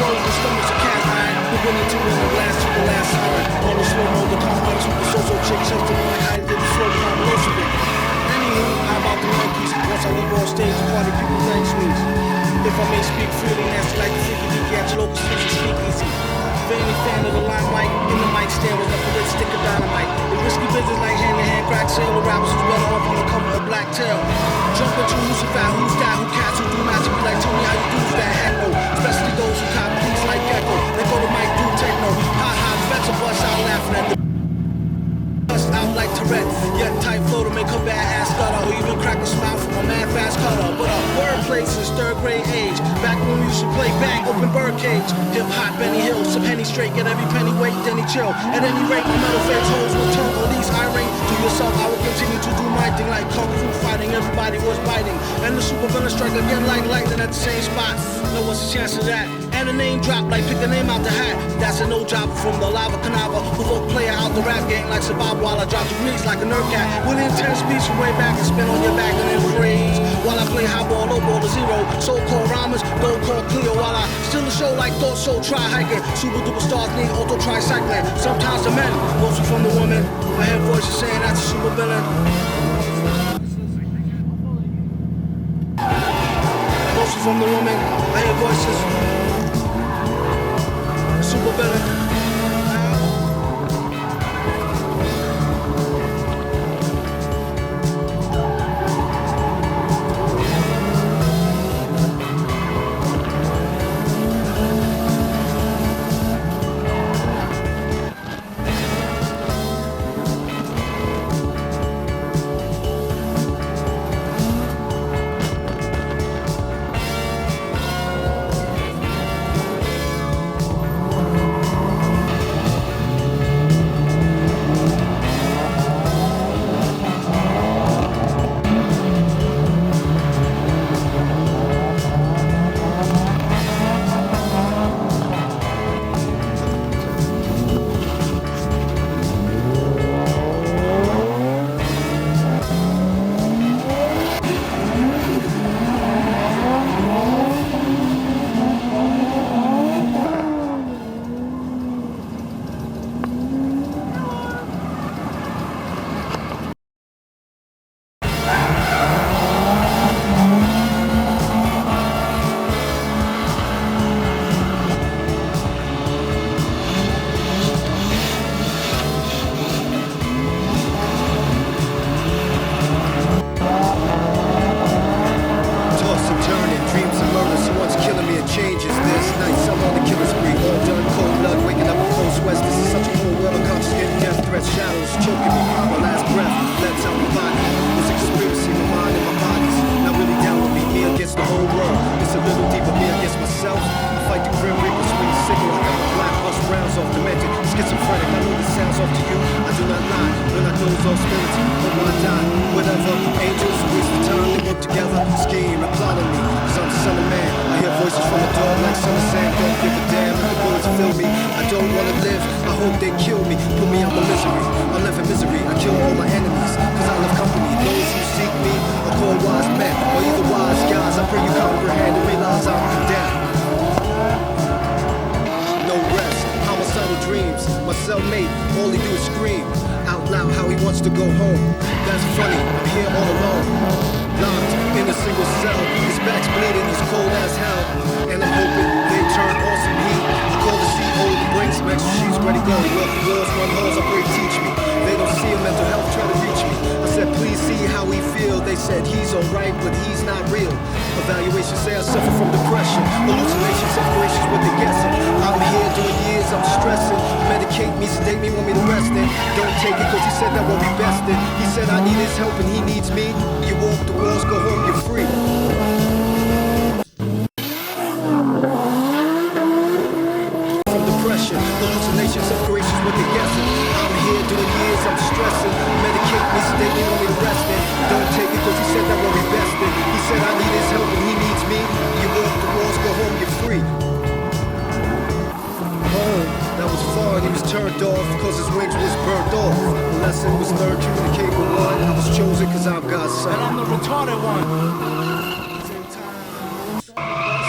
road, the stomachs are cast iron. The winning to win the last to the last siren. All the slow mo, the complex with the so-so chick, chest to one like I did the slow down below some bit. Anywho, how about the monkeys? Once I leave on stage, the party people thanks me. If I may speak freely, nasty like the freaky deaky at your local streets, speak easy. Vanity fan of the limelight, in the mic stand with a bullet stick of dynamite. It's risky business like hand-to-hand crack sale. The rappers who's better off on the cover of Black Tail. Jump into who's survive, who's that, who cats, who do magic, be like, tell me how you do that, heck no. Especially those who cop beats like Gecko. They go to Mike, do techno. Ha-ha, vets will bust out laughing at the bust out like Tourette. Yeah, tight flow to make her bad ass stutter. Or even crack a smile from a mad fast cutter. But wordplay since third grade age. Back when we used to play bang, open birdcage. Hip hop, Benny Hill, some penny straight, get every penny weight, then he chill. At any rate, my metal fans hoes will turn police irate. To yourself, I will continue to do my thing like kung fu fighting. Everybody was biting. And the super villain strike again like lightning at the same spot. Know what's the chance of that? And a name drop like pick the name out the hat. That's a no job from the lava canava. Who vote player out the rap game like Sabab while I drop the knees like a nerd cat. With intense speech from way back and spin on your back and then freeze. While I play high ball, low ball to zero. So-called rhymers, don't call Cleo. While I still a show like Thought Show, try hiking. Super duper stars need auto tricycling. Sometimes the men, mostly from the woman. I hear voices saying that's a super villain. Mostly from the woman, I hear voices. Super villain.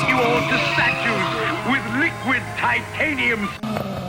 You hold the statues with liquid titanium.